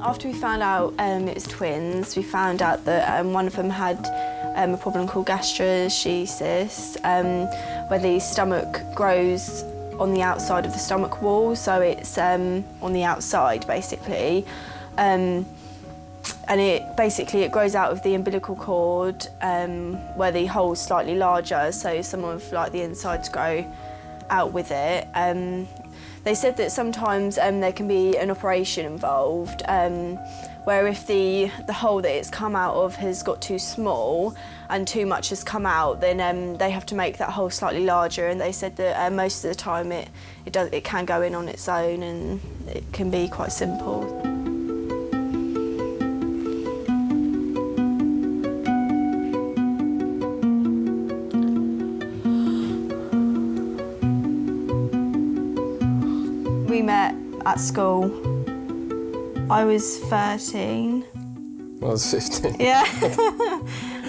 After we found out it was twins, we found out that one of them had a problem called gastroschisis, where the stomach grows on the outside of the stomach wall, so it's on the outside basically. And it grows out of the umbilical cord, where the hole's slightly larger, so some of the insides grow out with it. They said that sometimes there can be an operation involved, where if the hole that it's come out of has got too small and too much has come out, then they have to make that hole slightly larger. And they said that most of the time it can go in on its own, and it can be quite simple. We met at school. I was 13. I was 15. Yeah.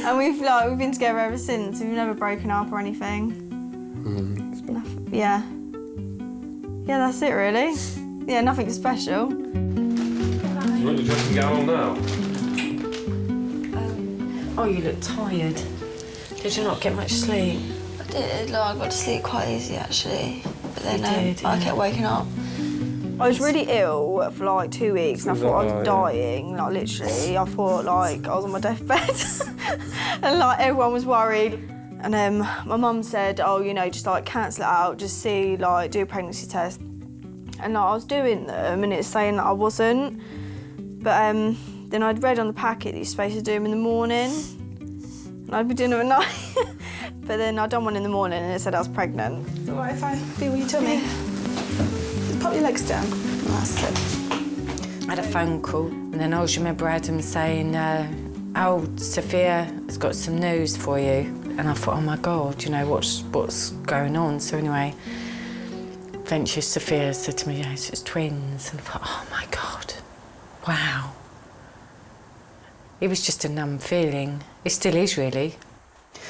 And we've been together ever since. We've never broken up or anything. Yeah. Yeah, that's it really. Yeah, nothing special. You want your dressing gown on now? Oh, you look tired. Did you not get much sleep? I did. I got to sleep quite easy actually. But then I kept waking up. I was really ill for 2 weeks and I thought I was dying, literally. I thought I was on my deathbed and everyone was worried. And then my mum said, oh, just cancel it out, just see, do a pregnancy test. And I was doing them and it's saying that I wasn't. But then I'd read on the packet that you're supposed to do them in the morning. And I'd be doing them at night. But then I'd done one in the morning and it said I was pregnant. Is it all right if I feel your tummy? Pop your legs down. That's it. I had a phone call, and then I always remember Adam saying, oh, Sophia has got some news for you. And I thought, oh my God, what's going on? So anyway, eventually Sophia said to me, yes, it's twins. And I thought, oh my God, wow. It was just a numb feeling. It still is, really.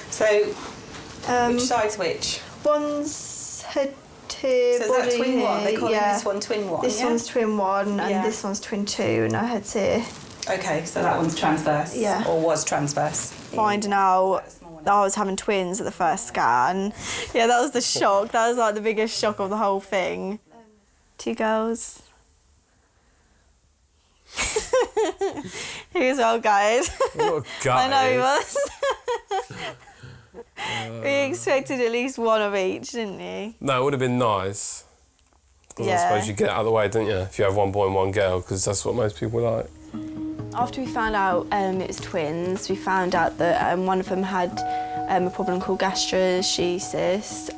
So, which side's which? One's head here, so is that twin one? They call this one twin one, This one's twin one and this one's twin two, and our head's here. OK, so that one's transverse? Yeah. Or was transverse? Finding out that I was having twins at the first scan. Yeah, that was the shock. That was the biggest shock of the whole thing. 2 girls. He was well guys. What a guy. I know he was. We expected at least one of each, didn't you? No, it would have been nice. Yeah. I suppose you get it out of the way, don't you? If you have 1 boy and 1 girl, because that's what most people like. After we found out it was twins, we found out that one of them had a problem called gastroschisis,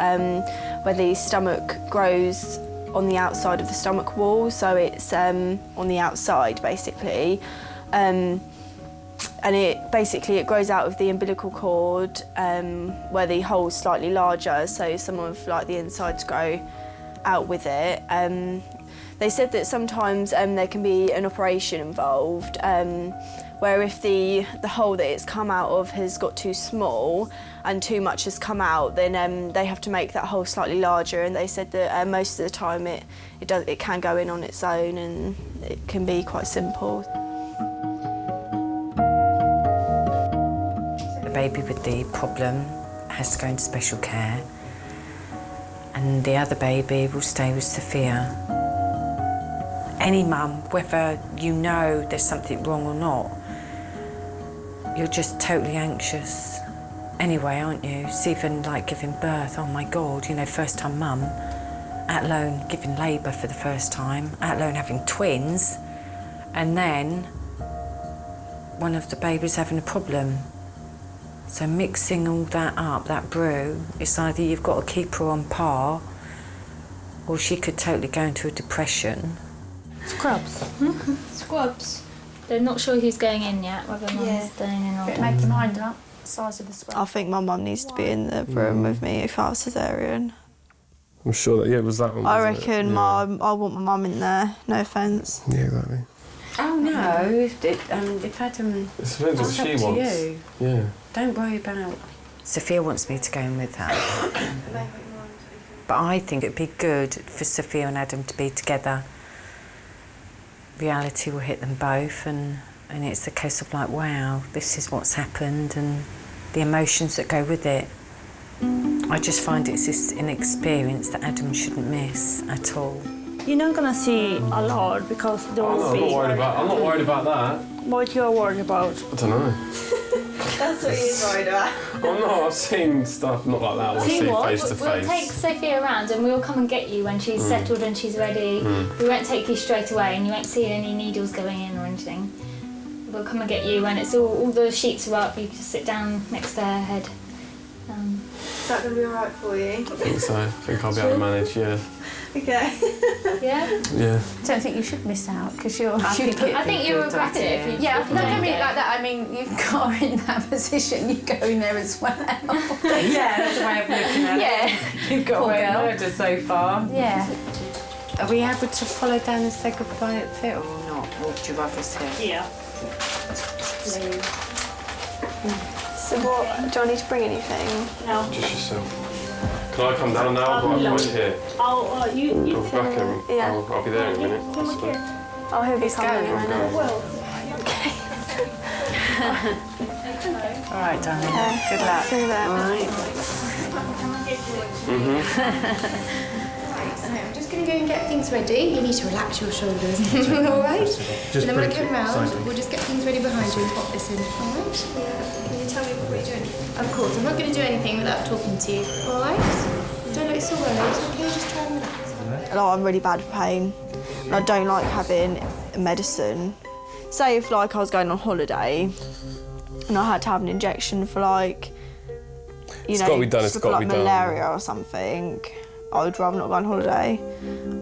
where the stomach grows on the outside of the stomach wall, so it's on the outside basically. And it grows out of the umbilical cord, where the hole's slightly larger, so some of the insides grow out with it. They said that sometimes there can be an operation involved, where if the hole that it's come out of has got too small and too much has come out, then they have to make that hole slightly larger. And they said that most of the time it can go in on its own, and it can be quite simple. The baby with the problem has to go into special care, and the other baby will stay with Sophia. Any mum, whether you know there's something wrong or not, you're just totally anxious anyway, aren't you? It's even giving birth, oh my God, first time mum, let alone giving labour for the first time, let alone having twins, and then one of the babies having a problem. So mixing all that up, that brew, it's either you've got to keep her on par, or she could totally go into a depression. Scrubs. Scrubs. They're not sure who's going in yet, whether mum's staying in or not. Make your mind up. Size of the scrub. I think my mum needs to be in the room with me if I was Caesarean. I'm sure that, it was that one. I reckon I want my mum in there, no offence. Yeah, exactly. Oh no, if Adam... It depends what she wants. You. Yeah. Don't worry about... Sophia wants me to go in with her. But I think it'd be good for Sophia and Adam to be together. reality will hit them both, and it's a case of like, wow, this is what's happened, and the emotions that go with it. I just find it's just an experience that Adam shouldn't miss at all. You're not gonna see a lot because there will I'm be. not worried about that. What you're worried about? I don't know. That's what he's worried about. I'm not. I've seen stuff not like that. We'll see face to We'll face. take Sophia around and we'll come and get you when she's settled and she's ready. We won't take you straight away and you won't see any needles going in or anything. We'll come and get you when it's all the sheets are up. You can sit down next to her head. Is that going to be alright for you? I think so. I think I'll be able to manage. Yeah. Okay. Yeah? Yeah. I don't think you should miss out because you're. I think you regret it if you. Yeah, if you look don't at me go. like that. I mean, you've got her in that position. You go in there as well. Yeah, that's a way of looking at it. Yeah. You've got Poor away with girl. murder so far. Yeah. Are we able to follow down and say goodbye at it or not? Or would you rather us here? Yeah. So what, do I need to bring anything? No. Just yourself. Can I come down now? Or No. wait here? Oh, you Go back in. Yeah. I'll be there in a minute. Oh, he'll be coming anyway. Go. Well. All right, darling. Good luck. See you there. All right. I'm just going to go and get things ready. You need to relax your shoulders, all right? And then when I come round, we'll just get things ready behind you and pop this in, all right? Yeah. Can you tell me what you're doing? Of course, I'm not going to do anything without talking to you, all right? Don't look so worried, okay? Just try and relax. Like, I'm really bad with pain. And I don't like having medicine. Say if like I was going on holiday and I had to have an injection for like, It's gotta be done, it's for, gotta like, be done. malaria or something, I would rather not go on holiday.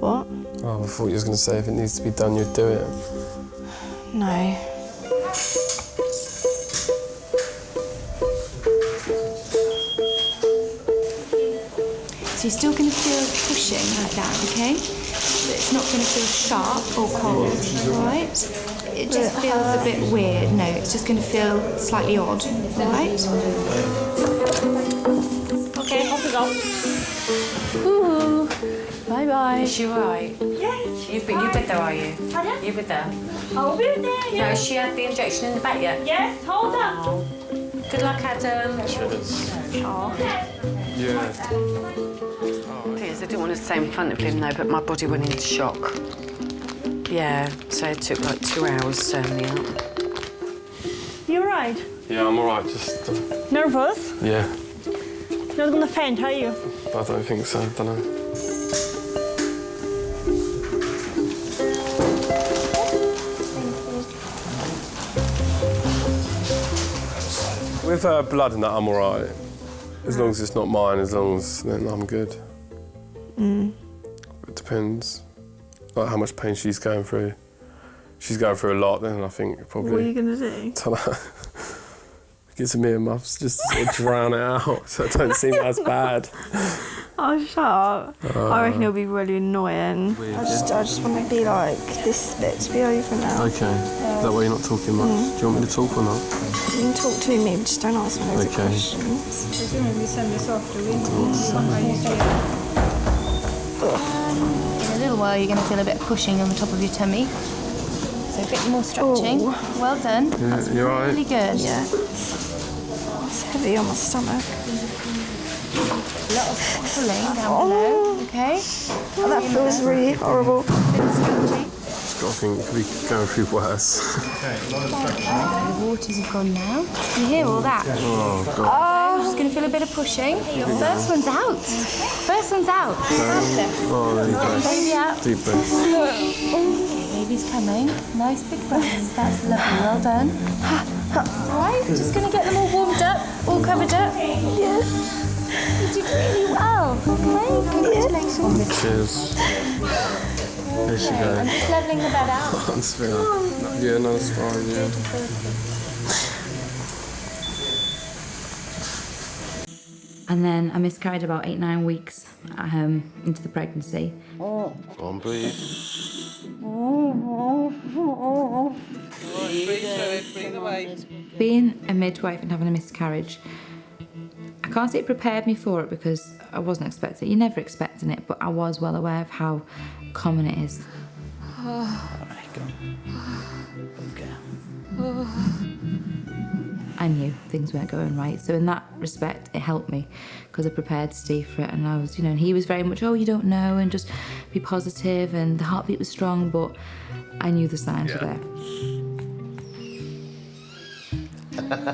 What? Oh, I thought you was going to say if it needs to be done, you'd do it. No. So you're still going to feel pushing like that, okay? But it's not going to feel sharp or cold, all right? It just feels a bit weird. No, it's just going to feel slightly odd, all right? Okay, off we go. Woohoo! Bye-bye. Is she all right? Yes. You with her, are you? Pardon? You with her? I'll be there. No, Yeah. has she had the injection in the back yet? Yes. Hold on. Good luck, Adam. Cheers. Yeah. Please, I didn't want to say in front of him though, but my body went into shock. Yeah, so it took like 2 hours to turn me up. You alright? Yeah, I'm all right. Just, Nervous? yeah. You're not gonna faint, are you? I don't think so. I don't know. With blood and that, I'm all right. As long as it's not mine, as long as then I'm good. It depends. Like how much pain she's going through. She's going through a lot, then I think probably. What are you going to do? Don't know. Get some earmuffs just to sort of drown it out, so it don't seem as bad. Oh, shut up. I reckon it'll be really annoying. I just want to be like, this bit to be over now. Okay. Is that why you're not talking much? Do you want me to talk or not? You can talk to me, but just don't ask me loads of Okay. questions. Presumably send this off to In a little while, you're going to feel a bit of pushing on the top of your tummy. So a bit more stretching. Oh. Well done. That's you all right? really good. Yeah. It's heavy on my stomach. A lot of pulling down below, okay? Oh, that feels really horrible. Just got to think it could be going through worse. The waters have gone now. You hear all that? Oh, God. You're just going to feel a bit of pushing. Your first one's out. First one's out. Oh, there you go. Baby out. Deep breath. Okay, baby's coming. Nice big breaths. That's lovely. Well done. All right, just going to get them all warmed up, all covered up. Yeah. You did really well. Okay, congratulations. Cheers. There she I'm goes. just levelling the bed out. That's fair. Yeah, no, that's fine, yeah. And then I miscarried about 8-9 weeks into the pregnancy. Go on, breathe. Being a midwife and having a miscarriage, I can't say it prepared me for it because I wasn't expecting it. You're never expecting it, but I was well aware of how common it is. Alright, go on. I knew things weren't going right. So in that respect, it helped me because I prepared Steve for it, and I was, and he was very much, oh, you don't know, and just be positive, and the heartbeat was strong, but I knew the signs were there.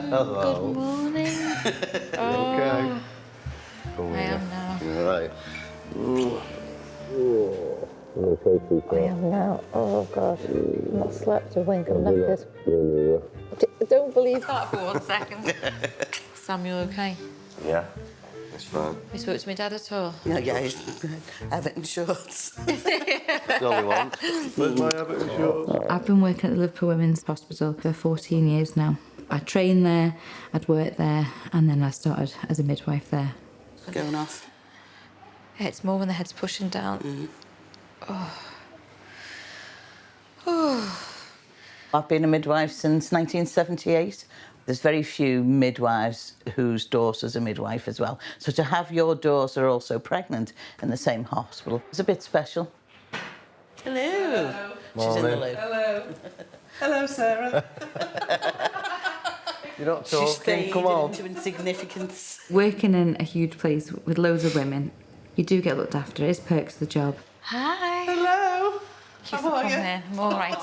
Hello. Good morning. Okay. I am now. All right. I am now. Oh God, I've not slept a wink. I'm knackered. Don't believe that for 1 second. Samuel, okay? Yeah, it's fine. You spoke to my dad at all? Yeah, he's Everton shorts. That's all he wants. Where's my Everton shorts? I've been working at the Liverpool Women's Hospital for 14 years now. I trained there, I'd worked there, and then I started as a midwife there. Going off. Yeah, it's more when the head's pushing down. I've been a midwife since 1978. There's very few midwives whose daughters are midwife as well. So to have your daughter also pregnant in the same hospital is a bit special. Hello. She's in the loo. Hello. Hello, Sarah. You're not She's talking, faded come on. into insignificance. Working in a huge place with loads of women, you do get looked after. It's perks of the job. Hi. Hello. How are you? I'm all right.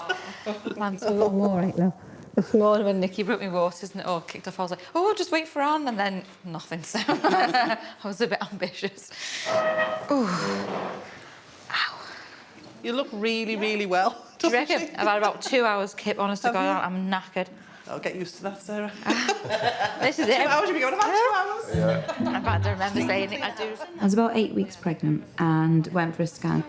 I'm all right now. This morning when Nikki brought me waters and it all kicked off, I was like, oh, just wait for Anne, and then nothing. So I was a bit ambitious. Ooh. Ow. You look really, really well. Do you reckon? I've had about 2 hours kip, honest to God, I'm knackered. I'll get used to that, Sarah. This is it. 2 hours, you'll be going about 2 hours. Yeah. I'm about to remember saying it. I do. I was about 8 weeks pregnant and went for a scan.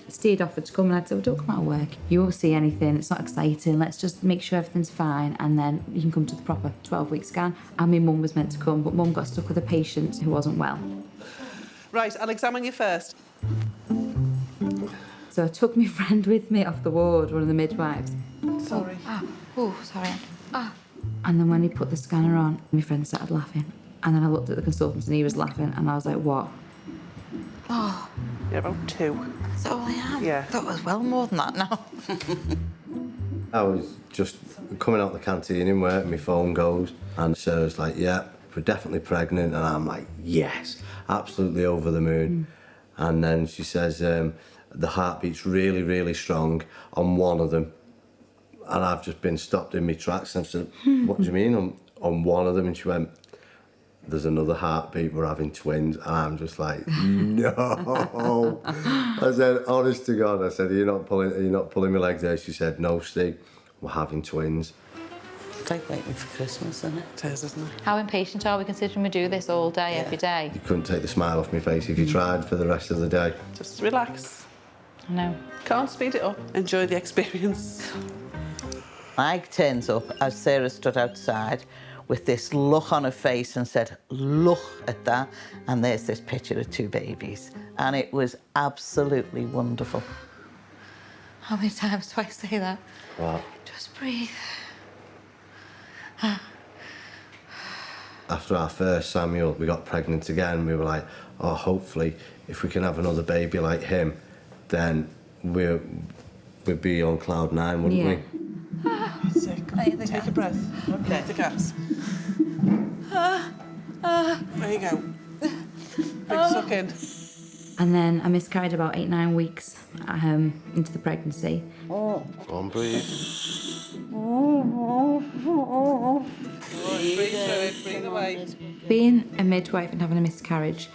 Steve offered to come and I said, well, don't come out of work. You won't see anything, it's not exciting. Let's just make sure everything's fine and then you can come to the proper 12-week scan. And my mum was meant to come, but mum got stuck with a patient who wasn't well. Right, I'll examine you first. So I took my friend with me off the ward, one of the midwives. Sorry. Oh, sorry. And then when he put the scanner on, my friend started laughing. And then I looked at the consultant and he was laughing and I was like, what? Oh, You're about 2. that's all I am. Yeah. I thought it was well more than that now. I was just coming out the canteen in work, my phone goes, and Sarah's like, yeah, we're definitely pregnant. And I'm like, yes, absolutely over the moon. And then she says, the heartbeat's really, really strong on one of them. And I've just been stopped in my tracks. And I said, what do you mean on one of them? And she went, there's another heartbeat, we're having twins. And I'm just like, no. I said, honest to God, I said, are you not pulling my leg there? She said, no, Steve, we're having twins. It's like waiting for Christmas, isn't it? It is, isn't it? How impatient are we considering we do this all day, every day? You couldn't take the smile off my face if you tried for the rest of the day. Just relax. I know. Can't speed it up. Enjoy the experience. Mike turns up as Sarah stood outside with this look on her face and said, look at that. And there's this picture of 2 babies. And it was absolutely wonderful. How many times do I say that? What? Just breathe. After our first Samuel, we got pregnant again. We were like, oh, hopefully, if we can have another baby like him, then we'd be on cloud 9, wouldn't we? Take a breath. Okay. The gas. There you go. Big suck in. And then I miscarried about 8-9 weeks into the pregnancy. Go on, breathe. Breathe through it, breathe away. Being a midwife and having a miscarriage,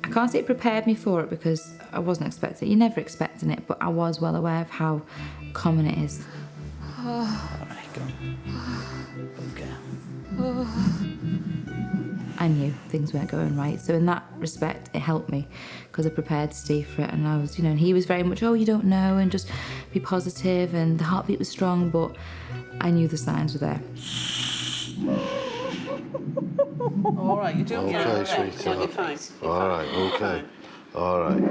I can't say it prepared me for it because I wasn't expecting it. You're never expecting it, but I was well aware of how common it is. All right, go on. Okay. I knew things weren't going right. So in that respect, it helped me because I prepared Steve for it. And I was, and he was very much, oh, you don't know, and just be positive. And the heartbeat was strong, but I knew the signs were there. All right, you're doing fine. Okay, sweetheart. You're fine. All right, okay. All right.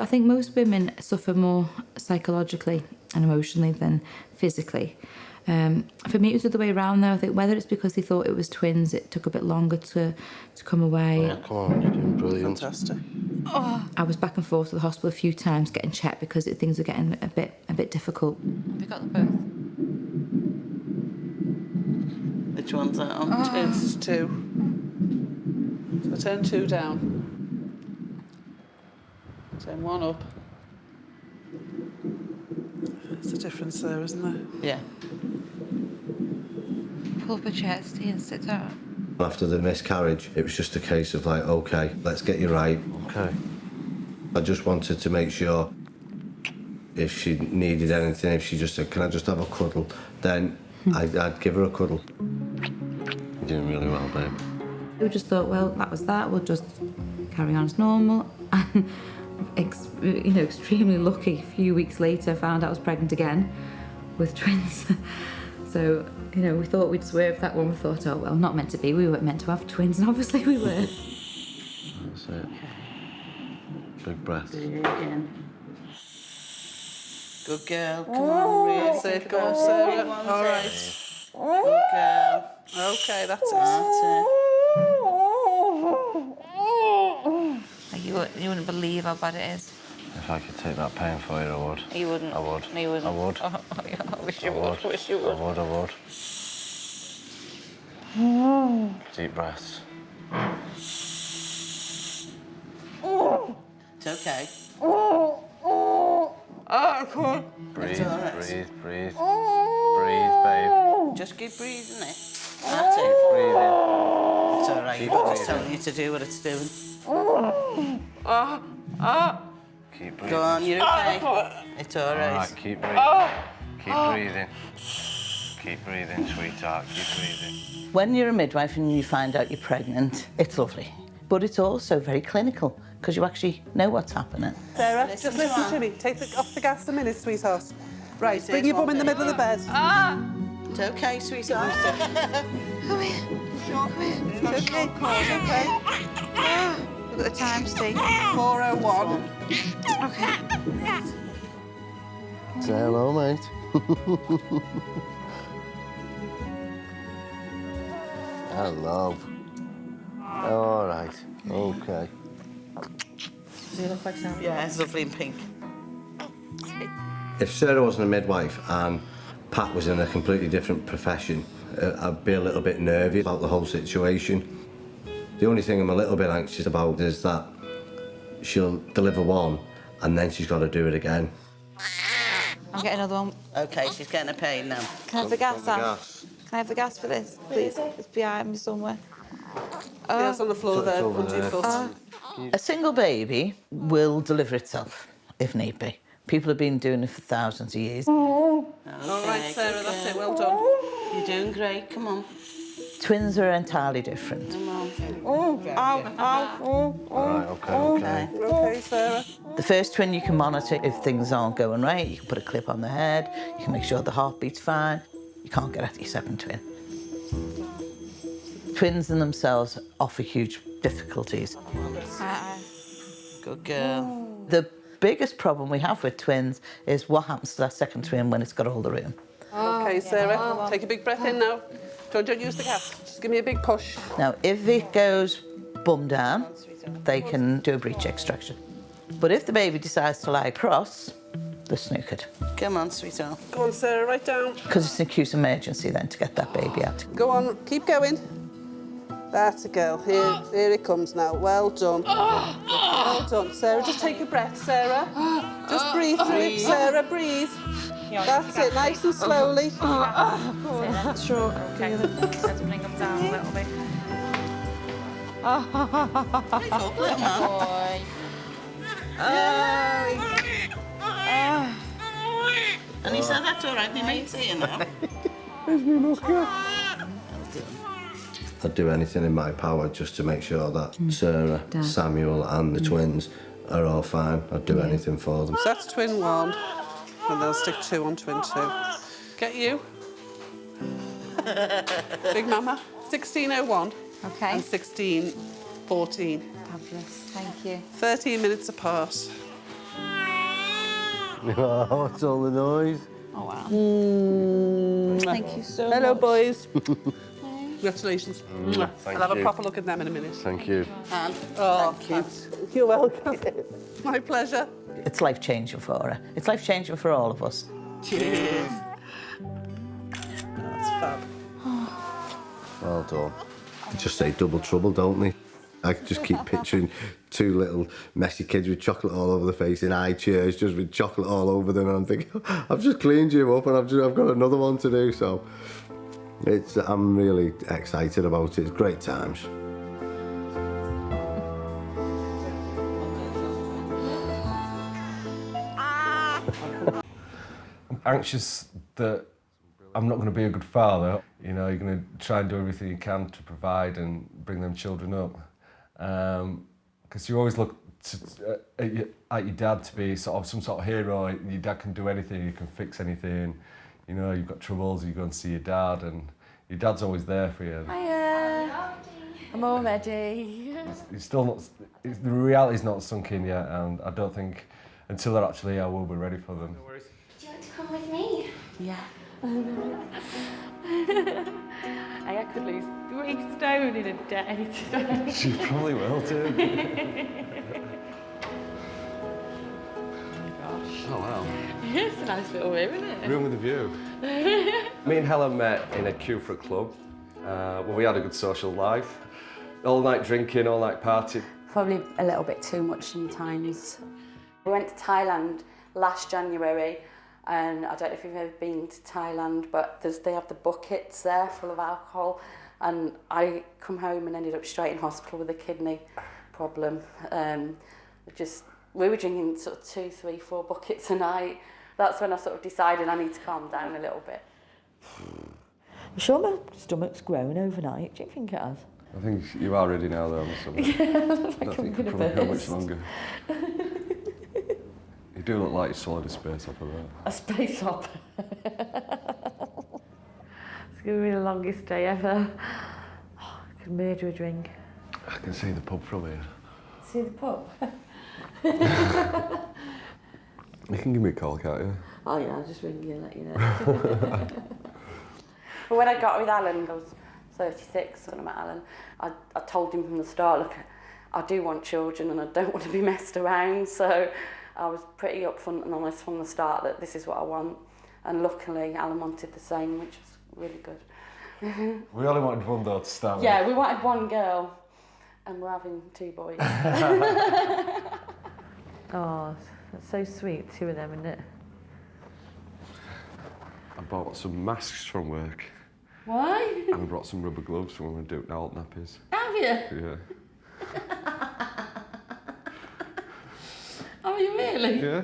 I think most women suffer more psychologically and emotionally than physically. For me, it was the other way around, though. I think whether it's because they thought it was twins, it took a bit longer to come away. Oh, come on, you're doing brilliant. Fantastic. I was back and forth to the hospital a few times getting checked because things were getting a bit difficult. Have you got them both? Which one's that on? It's 2. So turn 2 down. Turn 1 up. There's a difference there, isn't there? Yeah. Pull up a chair, Steve, and sit down. After the miscarriage, it was just a case of like, OK, let's get you right. OK. I just wanted to make sure if she needed anything, if she just said, can I just have a cuddle, then I'd give her a cuddle. You're doing really well, babe. We just thought, well, that was that. We'll just carry on as normal. And, extremely lucky. A few weeks later, found out I was pregnant again with twins. So, we thought we'd swerved that one. We thought, oh, well, not meant to be. We weren't meant to have twins, and obviously we were. That's it. Big breath. Again. Good girl. Come on, really. Safe, go on, Sarah. All right. Good girl. OK, that's it. That's it. Like you wouldn't believe how bad it is. If I could take that pain for you, I would. You wouldn't. I would. No, you wouldn't. I would. Oh, yeah, I wish you I would. Wish you would. I would. Deep breaths. It's okay. Breathe, all right. breathe. Breathe, babe. Just keep breathing it. That's it. Breathe in. It's all right. Keep It's breathing. telling you to do what it's doing. Keep breathing. Go on, you're okay. It's all All right. right, keep breathing. Keep breathing. Keep breathing, sweetheart. Keep breathing. When you're a midwife and you find out you're pregnant, it's lovely. But it's also very clinical because you actually know what's happening. Sarah, Listen just listen to to me. Take off the gas a minute, sweetheart. Right, This bring is your bum one in the bit. middle of the bed. It's okay, sweetheart. Come here. It's okay. Okay. Look at the time, Steve. 4:01. Okay. Say hello, mate. Hello. All right. Okay. Do you look like Sam? Yeah, it's lovely and pink. If Sarah wasn't a midwife and Pat was in a completely different profession, I'd be a little bit nervy about the whole situation. The only thing I'm a little bit anxious about is that she'll deliver one and then she's got to do it again. I'm getting another one. Okay, she's getting a pain now. Can I have the gas, Sam? Gas. Can I have the gas for this, please? It's behind me somewhere. Yeah, it's on the floor there. over Under your there. foot. A single baby will deliver itself, if need be. People have been doing it for thousands of years. All right, Sarah, that's it. Well done. You're doing great, come on. Twins are entirely different. All right, okay. Okay, Sarah. The first twin you can monitor if things aren't going right. You can put a clip on the head, you can make sure the heartbeat's fine. You can't get at your second twin. Twins in themselves offer huge difficulties. Good girl. The biggest problem we have with twins is what happens to that second twin when it's got all the room. Okay, Sarah, take a big breath in now. Don't use the gas. Just give me a big push. Now, if it goes bum down, they can do a breech extraction. But if the baby decides to lie across, they're snookered. Come on, sweetheart. Go on, Sarah, right down. Because it's an acute emergency then to get that baby out. Go on, keep going. That's a girl. Here it comes now. Well done. Well done. Sarah, just take a breath, Sarah. Just breathe through it, Sarah, breathe. That's it, nice and slowly. Sure. Okay. Let's bring them down a little bit. Boy. And he said that's all right, we made it, you know. I'd do anything in my power just to make sure that Sarah, Samuel and the twins are all fine. I'd do anything for them. So that's twin 1, and they'll stick 2 on twin 2. Get you. Big Mama. 16:01. Okay. And 16:14. Fabulous. Thank you. 13 minutes apart. Oh, what's all the noise? Oh, wow. Thank you so much. Hello, boys. Congratulations. Thank I'll have you. a proper look at them in a minute. Thank you. And, oh, thank you. You're welcome. My pleasure. It's life-changing for her. It's life-changing for all of us. Cheers. That's fab. Well done. They just say double trouble, don't they? I just keep picturing two little messy kids with chocolate all over the face in high chairs, just with chocolate all over them, and I'm thinking, I've just cleaned you up and I've got another one to do, so I'm really excited about it. It's great times. I'm anxious that I'm not going to be a good father. You know, you're going to try and do everything you can to provide and bring them children up. Because you always look at your dad to be sort of some sort of hero. Your dad can do anything, he can fix anything. You know, you've got troubles, you go and see your dad, and your dad's always there for you. Hiya. I'm all ready. It's still not, the reality's not sunk in yet, and I don't think until they're actually here, I will be ready for them. Do you want to come with me? Yeah. I could lose 3 stone in a day today. She probably will too. Oh wow. It's a nice little room, isn't it? Room with a view. Me and Helen met in a queue for a club. Well, we had a good social life. All night drinking, all night partying. Probably a little bit too much sometimes. We went to Thailand last January, and I don't know if you've ever been to Thailand, but they have the buckets there full of alcohol, and I come home and ended up straight in hospital with a kidney problem. We were drinking sort of 2, 3, 4 buckets a night. That's when I sort of decided I need to calm down a little bit. I'm sure my stomach's grown overnight. Do you think it has? I think you are ready now, though. Yeah, I don't think you can probably go much longer. You do look like you swallowed a space hopper there. A space hopper. It's going to be the longest day ever. Oh, I could murder a drink. I can see the pub from here. See the pub? You can give me a call, can't you? Oh yeah, I'll just ring you and let you know. But when I got with Alan, I was 36 when I met Alan, I told him from the start, look, I do want children and I don't want to be messed around, so I was pretty upfront and honest from the start that this is what I want, and luckily Alan wanted the same, which was really good. We only wanted one, though, to start with. Yeah, we wanted one girl and we're having 2 boys. Oh, that's so sweet, 2 of them, isn't it? I bought some masks from work. Why? And I brought some rubber gloves for when we do adult nappies. Have you? Yeah. Oh, you really? Yeah.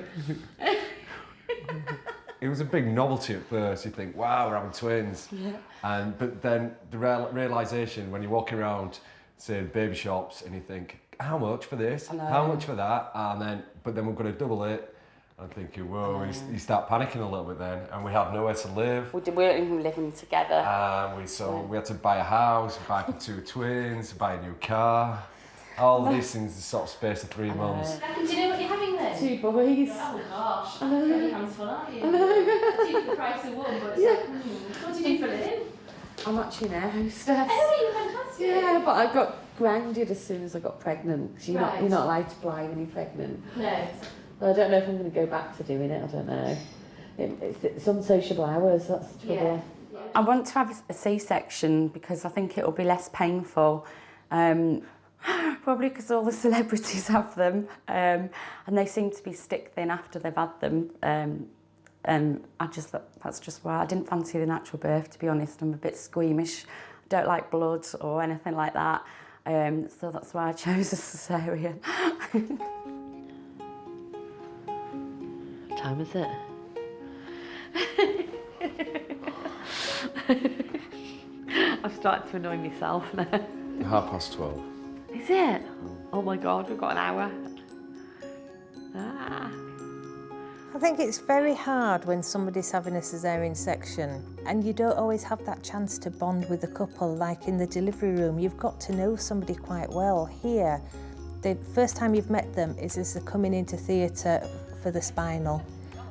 It was a big novelty at first. You think, wow, we're having twins. Yeah. But then the realisation when you're walking around, say, baby shops, and you think, how much for this? How much for that? But then we're going to double it. I'm thinking, whoa, you start panicking a little bit then, and we had nowhere to live. We weren't even living together. We had to buy a house, buy 2 twins, buy a new car. All these things in the sort of space of 3 months. Do you know what you're having then? 2 boys. Oh gosh, your hands full, aren't you? I do the price of one, but it's like, what do you do for a living? I'm actually an air hostess. Oh, you're fantastic. Yeah, but I got grounded as soon as I got pregnant. 'Cause you're not allowed to fly when you're pregnant. No. I don't know if I'm going to go back to doing it. I don't know. It's unsociable hours. That's the trouble. Yeah. I want to have a C-section because I think it'll be less painful. Probably because all the celebrities have them, and they seem to be stick thin after they've had them. And I just thought that's just why I didn't fancy the natural birth. To be honest, I'm a bit squeamish. I don't like blood or anything like that. So that's why I chose a Cesarean. What time is it? I've started to annoy myself now. 12:30. Is it? Oh my God, we've got an hour. Ah. I think it's very hard when somebody's having a caesarean section and you don't always have that chance to bond with the couple. Like in the delivery room, you've got to know somebody quite well. Here, the first time you've met them is as they're coming into theatre for the spinal.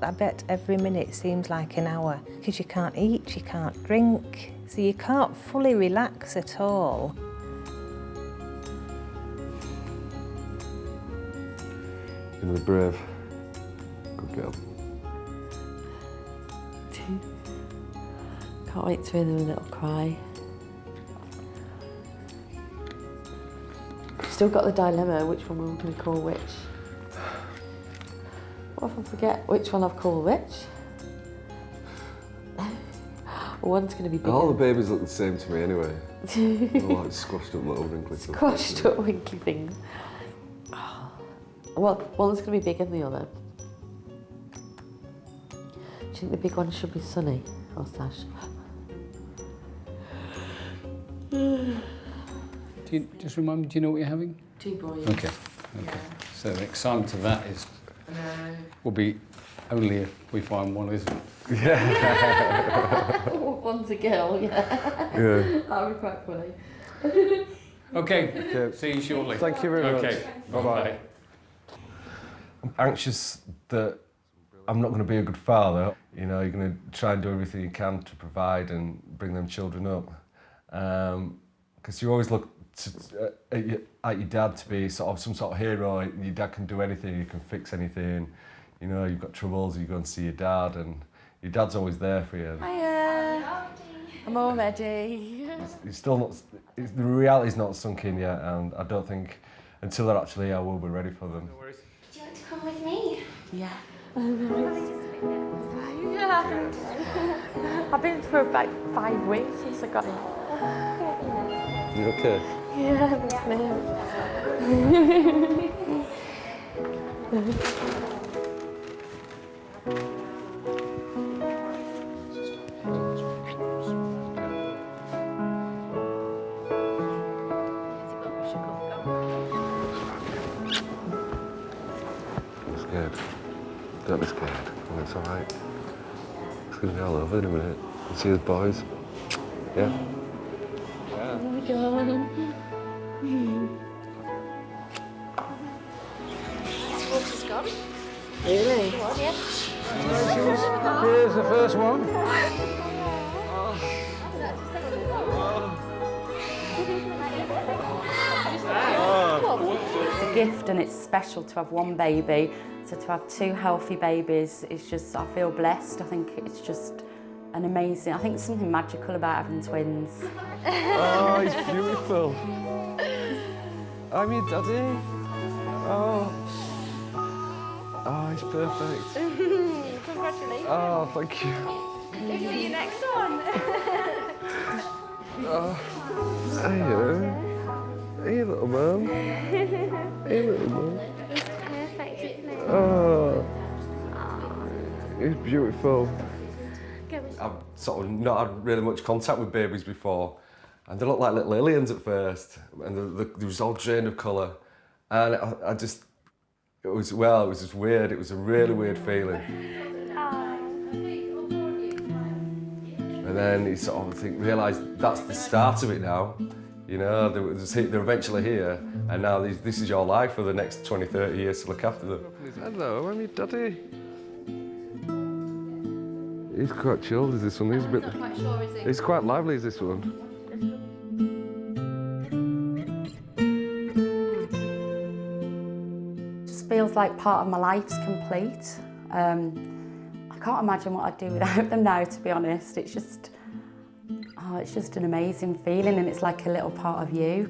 I bet every minute seems like an hour because you can't eat, you can't drink, So you can't fully relax at all. You're brave. Good girl. Can't wait to hear them a little cry. Still got the dilemma, which one we're going to call which. What if I forget which one I've called which? One's going to be bigger. All the babies look the same to me anyway. They're like squashed up little wrinkly things. Squashed up wrinkly things. Well, one's going to be bigger than the other. Do you think the big one should be Sunny or Sash? Just remind me, do you know what you're having? 2 boys. Okay. Yeah. So the excitement of that is will be only if we find one isn't. Yeah. One's a girl, yeah. Yeah. That would be quite funny. Okay. See you shortly. Thank you very much. Okay. Bye-bye. I'm anxious that I'm not going to be a good father. You know, you're going to try and do everything you can to provide and bring them children up. Because you always look at your dad to be sort of some sort of hero. Your dad can do anything, he can fix anything. You know, you've got troubles, you go and see your dad, and your dad's always there for you. Hiya. I'm all ready. It's still not, the reality's not sunk in yet, and I don't think until they're actually here, we'll be ready for them. Do you want to come with me? Yeah. I've been for about 5 weeks since I got here. You okay? Yeah, I'm scared. Don't be scared. It's alright. It's going to be all over in a minute. You see the boys? Yeah? Oh my God. Water's gone. Really? Yeah. Here's the first one. It's a gift and it's special to have one baby. So to have 2 healthy babies, it's just, I feel blessed. I think it's just an amazing, I think there's something magical about having twins. Oh, he's beautiful. I'm your daddy. Oh. Oh, he's perfect. Congratulations. Oh, thank you. See you next one. Oh. Hey, hey, little man. Hey, little man. It's perfect, isn't it? Oh. He's beautiful. I've sort of not had really much contact with babies before, and they look like little aliens at first, and they was all drained of colour, and I just, it was just weird. It was a really weird feeling. And then you sort of realise that's the start of it now. You know, they're eventually here, and now this is your life for the next 20, 30 years to look after them. Hello, I'm your daddy. He's quite chilled, is this one? He's a bit. Not quite sure, is he? He's quite lively, is this one? It just feels like part of my life's complete. I can't imagine what I'd do without them now, to be honest. It's just an amazing feeling, and it's like a little part of you.